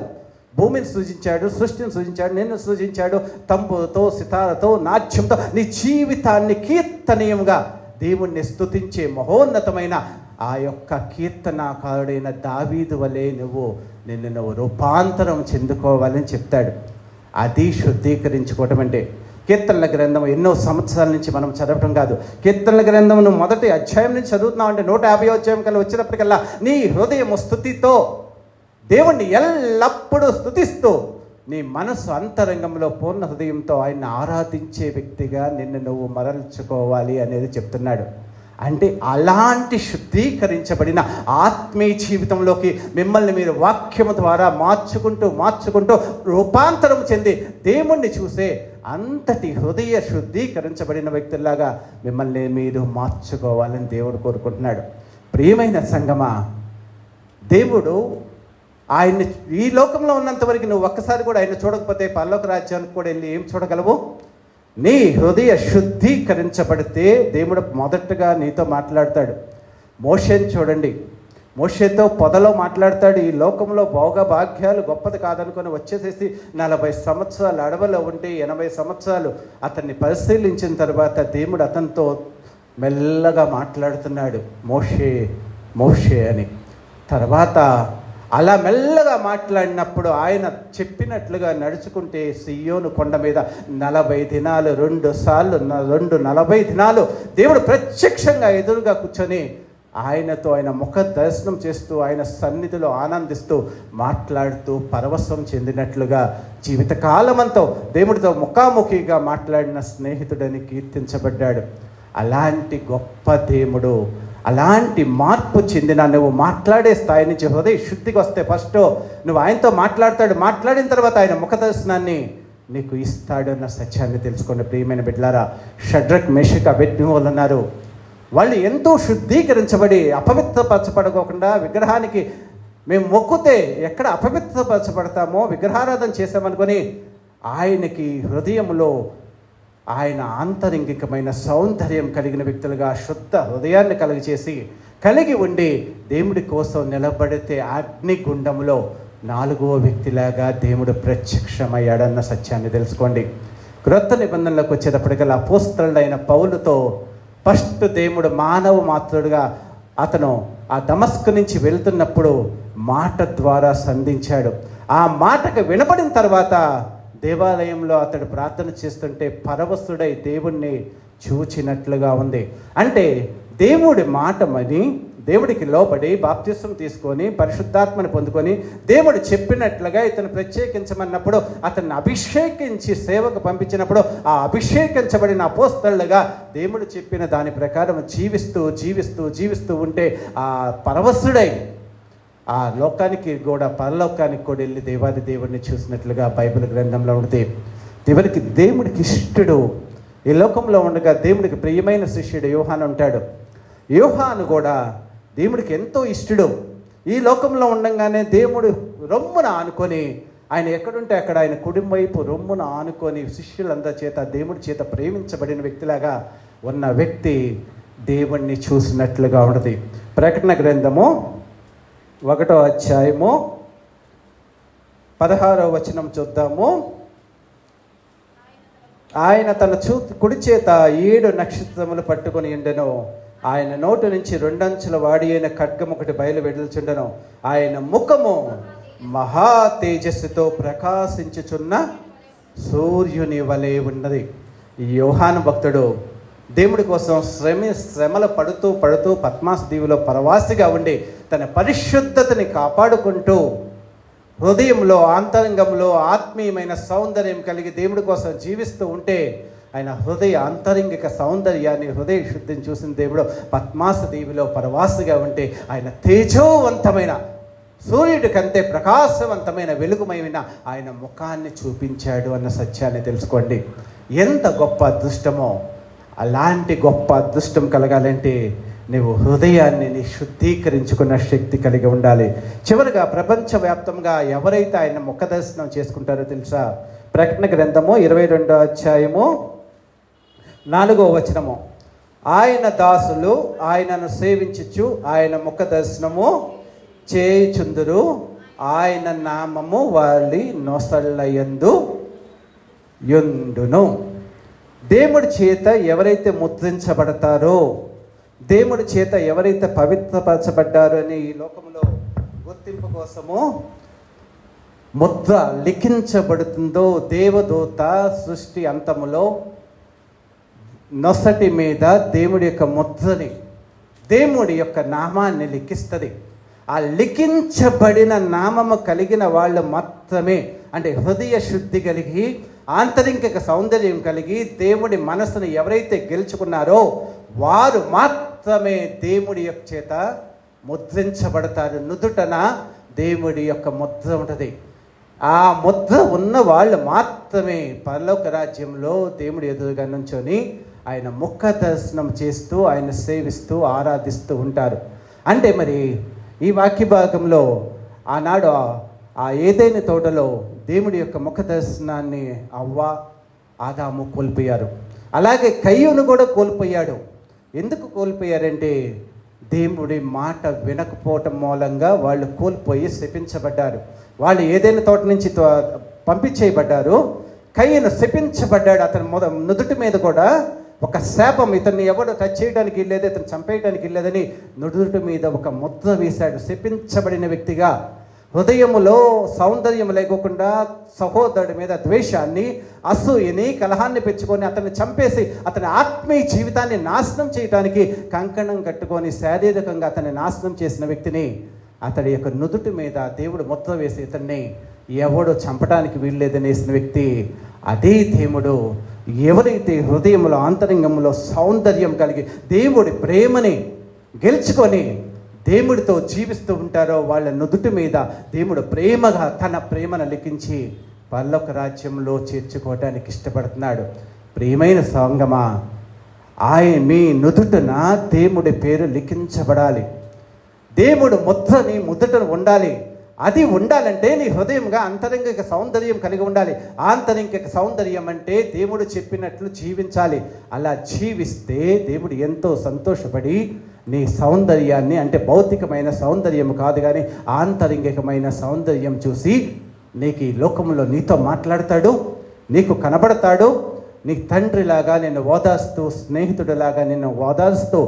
భూమిని సృజించాడు, సృష్టిని సృజించాడు, నిన్ను సృజించాడు. తంబుతో, సితారతో, నాట్యంతో నీ జీవితాన్ని కీర్తనీయంగా దేవుణ్ణి స్తుతించే మహోన్నతమైన ఆ యొక్క కీర్తనాకారుడైన దావీదు వలె నిన్ను రూపాంతరం చెందుకోవాలని చెప్తాడు. అది శుద్ధీకరించుకోవటం అంటే. కీర్తనల గ్రంథం ఎన్నో సంవత్సరాల నుంచి మనం చదవటం కాదు. కీర్తనల గ్రంథం మొదటి అధ్యాయం నుంచి చదువుతున్నావు అంటే 150వ అధ్యాయం కల్లా వచ్చేటప్పటికల్లా నీ హృదయము స్తుతితో దేవుణ్ణి ఎల్లప్పుడూ స్తుతిస్తూ నీ మనసు అంతరంగంలో పూర్ణ హృదయంతో ఆయన్ని ఆరాధించే వ్యక్తిగా నువ్వు మరల్చుకోవాలి అనేది చెప్తున్నాడు. అంటే అలాంటి శుద్ధీకరించబడిన ఆత్మీయ జీవితంలోకి మిమ్మల్ని మీరు వాక్యము ద్వారా మార్చుకుంటూ రూపాంతరం చెంది దేవుణ్ణి చూసే అంతటి హృదయ శుద్ధీకరించబడిన వ్యక్తుల్లాగా మిమ్మల్ని మీరు మార్చుకోవాలని దేవుడు కోరుకుంటున్నాడు. ప్రియమైన సంగమా, దేవుడు ఆయన్ని ఈ లోకంలో ఉన్నంత వరకు నువ్వు ఒక్కసారి కూడా ఆయన చూడకపోతే పరలోక రాజ్యానికి కూడా వెళ్ళి ఏం చూడగలవు? నీ హృదయ శుద్ధీకరించబడితే దేవుడు మొదటగా నీతో మాట్లాడతాడు. మోషేని చూడండి, మోషేతో పొదలో మాట్లాడతాడు. ఈ లోకంలో భోగభాగ్యాలు గొప్పది కాదనుకొని వచ్చేసేసి 40 సంవత్సరాలు అడవిలో ఉండి 80 సంవత్సరాలు అతన్ని పరిశీలించిన తర్వాత దేవుడు అతనితో మెల్లగా మాట్లాడుతున్నాడు, మోషే మోషే అని. తర్వాత అలా మెల్లగా మాట్లాడినప్పుడు ఆయన చెప్పినట్లుగా నడుచుకుంటే సియోను కొండ మీద 40 దినాలు 40 దినాలు దేవుడు ప్రత్యక్షంగా ఎదురుగా కూర్చొని ఆయనతో ఆయన ముఖ దర్శనం చేస్తూ ఆయన సన్నిధిలో ఆనందిస్తూ మాట్లాడుతూ పరవశం చెందినట్లుగా జీవితకాలమంతా దేవుడితో ముఖాముఖిగా మాట్లాడిన స్నేహితుడని కీర్తించబడ్డాడు. అలాంటి గొప్ప దేవుడు, అలాంటి మార్పు చెందిన నువ్వు మాట్లాడే స్థాయి నుంచి హృదయ శుద్ధికి వస్తే ఫస్ట్ నువ్వు ఆయనతో మాట్లాడిన తర్వాత ఆయన ముఖ దర్శనాన్ని నీకు ఇస్తాడు అన్న సత్యాన్ని తెలుసుకోండి. ప్రియమైన బిడ్డలారా, షడ్రక్ మేషక్ అబేద్నెగోలు ఉన్నారు. వాళ్ళు ఎంతో శుద్ధీకరించబడి అపవిత్రపరచబడుకోకుండా విగ్రహానికి మేము మొక్కుతే ఎక్కడ అపవిత్రపరచబడతామో విగ్రహారాధన చేసామనుకొని ఆయనకి హృదయంలో ఆయన ఆంతరింగికమైన సౌందర్యం కలిగిన వ్యక్తులుగా శుద్ధ హృదయాన్ని కలిగి ఉండి దేవుడి కోసం నిలబడితే అగ్నిగుండంలో 4వ వ్యక్తిలాగా దేవుడు ప్రత్యక్షమయ్యాడన్న సత్యాన్ని తెలుసుకోండి. క్రొత్త నిబంధనలకు వచ్చేటప్పటికల్లా అపోస్తలుడైన పౌలుతో ఫస్ట్ దేవుడు మానవ మాత్రుడుగా అతను ఆ దమస్కు నుంచి వెళ్తున్నప్పుడు మాట ద్వారా సంధించాడు. ఆ మాటకు వినపడిన తర్వాత దేవాలయంలో అతడు ప్రార్థన చేస్తుంటే పరవశుడై దేవుణ్ణి చూచినట్లుగా ఉంది. అంటే దేవుడి మాట మని దేవుడికి లోబడి బాప్తిస్మం తీసుకొని పరిశుద్ధాత్మని పొందుకొని దేవుడు చెప్పినట్లుగా ఇతను ప్రత్యేకించమన్నప్పుడు అతన్ని అభిషేకించి సేవకు పంపించినప్పుడు ఆ అభిషేకించబడిన అపోస్తలుగా దేవుడు చెప్పిన దాని ప్రకారం జీవిస్తూ ఉంటే ఆ పరవశుడై ఆ లోకానికి కూడా పరలోకానికి కూడా వెళ్ళి దేవాది దేవుడిని చూసినట్లుగా బైబిల్ గ్రంథంలో ఉంటుంది. దేవుడికి ఇష్టడు, ఈ లోకంలో ఉండగా దేవుడికి ప్రియమైన శిష్యుడు యోహాను ఉంటాడు. యోహాను కూడా దేవుడికి ఎంతో ఇష్టడు. ఈ లోకంలో ఉండగానే దేవుడు రొమ్మున ఆనుకొని ఆయన ఎక్కడుంటే అక్కడ ఆయన కుడి వైపు రొమ్మున ఆనుకొని శిష్యులందరి చేత దేవుడి చేత ప్రేమించబడిన వ్యక్తిలాగా ఉన్న వ్యక్తి దేవుణ్ణి చూసినట్లుగా ఉన్నది. ప్రకటన గ్రంథము 1వ అధ్యాయము 16వ వచనం చూద్దాము. ఆయన తన కుడి చేత 7 నక్షత్రములు పట్టుకొని ఉండెను. ఆయన నోటి నుంచి 2 అంచుల వాడి అయిన ఖడ్గం ఒకటి బయలు వెడల్చుండెను. ఆయన ముఖము మహా తేజస్సుతో ప్రకాశించుచున్న సూర్యుని వలె ఉన్నది. ఈ యోహాను భక్తుడు దేవుడి కోసం శ్రమలు పడుతూ పద్మాస్ దీవులో పరవాసిగా ఉండి తన పరిశుద్ధతని కాపాడుకుంటూ హృదయంలో ఆంతరంగంలో ఆత్మీయమైన సౌందర్యం కలిగి దేవుడి కోసం జీవిస్తూ ఉంటే ఆయన హృదయ ఆంతరింగిక సౌందర్యాన్ని, హృదయ శుద్ధిని చూసిన దేవుడు పద్మాస దీవిలో పరవాసిగా ఉంటే ఆయన తేజోవంతమైన సూర్యుడి కంటే ప్రకాశవంతమైన వెలుగుమైన ఆయన ముఖాన్ని చూపించాడు అన్న సత్యాన్ని తెలుసుకోండి. ఎంత గొప్ప అదృష్టమో! అలాంటి గొప్ప అదృష్టం కలగాలంటే నువ్వు హృదయాన్ని నీ శుద్ధీకరించుకున్న శక్తి కలిగి ఉండాలి. చివరిగా ప్రపంచవ్యాప్తంగా ఎవరైతే ఆయన ముఖ దర్శనం చేసుకుంటారో తెలుసా? ప్రకటన గ్రంథము 22వ అధ్యాయము 4వ వచనము, ఆయన దాసులు ఆయనను సేవించుచు ఆయన ముఖ దర్శనము చేయుచుందురు, ఆయన నామము వారి నొసళ్ళయందు యుండును. దేవుడి చేత ఎవరైతే ముద్రించబడతారో, దేవుడి చేత ఎవరైతే పవిత్రపరచబడ్డారో అని ఈ లోకంలో గుర్తింపు కోసము ముద్ర లిఖించబడుతుందో, దేవదూత సృష్టి అంతములో నొసటి మీద దేవుడి యొక్క ముద్రని, దేవుడి యొక్క నామాన్ని లిఖిస్తుంది. ఆ లిఖించబడిన నామము కలిగిన వాళ్ళు మాత్రమే, అంటే హృదయ శుద్ధి కలిగి ఆంతరింగిక సౌందర్యం కలిగి దేవుడి మనసును ఎవరైతే గెలుచుకున్నారో వారు మాత్రమే దేవుడి యొక్క చేత ముద్రించబడతారు. నుదుటన దేవుడి యొక్క ముద్ర ఉంటుంది. ఆ ముద్ర ఉన్న వాళ్ళు మాత్రమే పరలోక రాజ్యంలో దేవుడి ఎదురుగా నుంచొని ఆయన ముఖ దర్శనం చేస్తూ ఆయన సేవిస్తూ ఆరాధిస్తూ ఉంటారు. అంటే మరి ఈ వాక్య భాగంలో ఆనాడు ఆ ఏదైనా తోటలో దేవుడి యొక్క ముఖ దర్శనాన్ని అవ్వ ఆదాము కోల్పోయారు. అలాగే కయ్యూను కూడా కోల్పోయాడు. ఎందుకు కోల్పోయారంటే దేవుడి మాట వినకపోవటం మూలంగా వాళ్ళు కోల్పోయి శపించబడ్డారు. వాళ్ళు ఏదైనా తోట నుంచి పంపించేయబడ్డారు. కయ్యూను శపించబడ్డాడు. అతని నుదుటి మీద కూడా ఒక శాపం, ఇతన్ని ఎవడు టచ్ చేయడానికి ఇల్లేదు, ఇతను చంపేయడానికి ఇల్లేదని నుదుటి మీద ఒక ముద్ర వేశాడు. శపించబడిన వ్యక్తిగా హృదయములో సౌందర్యం లేకోకుండా సహోదరుడి మీద ద్వేషాన్ని, అసూయని, కలహాన్ని పెంచుకొని అతన్ని చంపేసి అతని ఆత్మీయ జీవితాన్ని నాశనం చేయడానికి కంకణం కట్టుకొని శారీరకంగా అతన్ని నాశనం చేసిన వ్యక్తిని అతడి యొక్క నుదుటి మీద దేవుడు ముద్ర వేసి ఇతన్ని ఎవడు చంపడానికి వీల్లేదనేసిన వ్యక్తి, అదే దేవుడు ఎవరైతే హృదయంలో ఆంతరంగంలో సౌందర్యం కలిగి దేవుడి ప్రేమని గెలుచుకొని దేవుడితో జీవిస్తూ ఉంటారో వాళ్ళ నుదుటి మీద దేవుడు ప్రేమగా తన ప్రేమను లిఖించి పరలోక రాజ్యంలో చేర్చుకోవడానికి ఇష్టపడుతున్నాడు. ప్రియమైన సంగమా, మీ నుదుటన దేవుడి పేరు లిఖించబడాలి. దేవుడు ముద్రని ముదుటను ఉండాలి. అది ఉండాలంటే నీ హృదయంగా అంతరంగిక సౌందర్యం కలిగి ఉండాలి. ఆంతరింగిక సౌందర్యం అంటే దేవుడు చెప్పినట్లు జీవించాలి. అలా జీవిస్తే దేవుడు ఎంతో సంతోషపడి నీ సౌందర్యాన్ని, అంటే భౌతికమైన సౌందర్యం కాదు కానీ ఆంతరింగికమైన సౌందర్యం చూసి నీకు ఈ లోకంలో నీతో మాట్లాడతాడు, నీకు కనబడతాడు. నీ తండ్రిలాగా నిన్ను ఓదార్స్తూ, స్నేహితుడిలాగా నిన్ను ఓదార్స్తూ,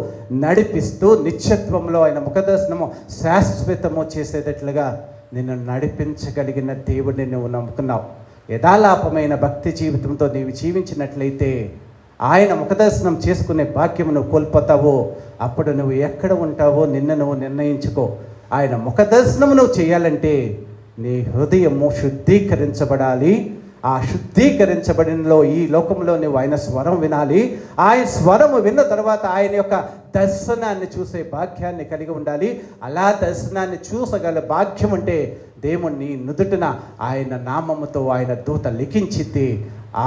నడిపిస్తూ, నిత్యత్వంలో ఆయన ముఖదర్శనము శాశ్వతము చేసేటట్లుగా నిన్ను నడిపించగలిగిన దేవుడిని నువ్వు నమ్ముకున్నావు. యథాలాపమైన భక్తి జీవితంతో నీవు జీవించినట్లయితే ఆయన ముఖదర్శనం చేసుకునే భాగ్యం నువ్వు కోల్పోతావో, అప్పుడు నువ్వు ఎక్కడ ఉంటావో నిన్ను నువ్వు నిర్ణయించుకో. ఆయన ముఖదర్శనం నువ్వు చేయాలంటే నీ హృదయము శుద్ధీకరించబడాలి. ఆ శుద్ధీకరించబడినలో ఈ లోకంలో నువ్వు ఆయన స్వరం వినాలి. ఆయన స్వరము విన్న తర్వాత ఆయన యొక్క దర్శనాన్ని చూసే భాగ్యాన్ని కలిగి ఉండాలి. అలా దర్శనాన్ని చూసగల భాగ్యం అంటే దేవుణ్ణి నుదుటిన ఆయన నామముతో ఆయన దూత లిఖించింది.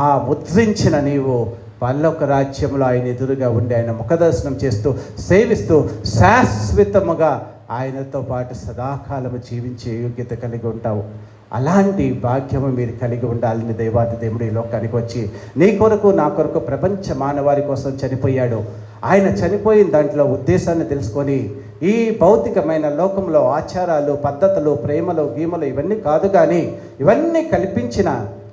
ఆ ముద్రించిన నీవు పరలోక రాజ్యంలో ఆయన ఎదురుగా ఉండి ఆయన ముఖదర్శనం చేస్తూ సేవిస్తూ శాశ్వతముగా ఆయనతో పాటు సదాకాలము జీవించే యోగ్యత కలిగి ఉంటావు. అలాంటి భాగ్యము మీరు కలిగి ఉండాలని దేవాది దేవుడు ఈ లోకానికి వచ్చి నీ కొరకు నా కొరకు ప్రపంచ మానవారి కోసం చనిపోయాడు. ఆయన చనిపోయిన దాంట్లో ఉద్దేశాన్ని తెలుసుకొని ఈ భౌతికమైన లోకంలో ఆచారాలు, పద్ధతులు, ప్రేమలు, గీమలు ఇవన్నీ కాదు కానీ ఇవన్నీ కల్పించిన,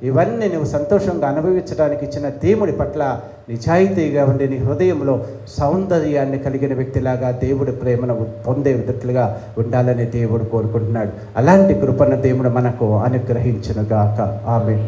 ఇవన్నీ నువ్వు సంతోషంగా అనుభవించడానికి ఇచ్చిన దేవుడి పట్ల నిజాయితీగా ఉండి నీ హృదయంలో సౌందర్యాన్ని కలిగిన వ్యక్తిలాగా దేవుడి ప్రేమను పొందే విధట్లుగా ఉండాలని దేవుడు కోరుకుంటున్నాడు. అలాంటి కృపను దేవుడు మనకు అనుగ్రహించునుగాక. ఆమేన్.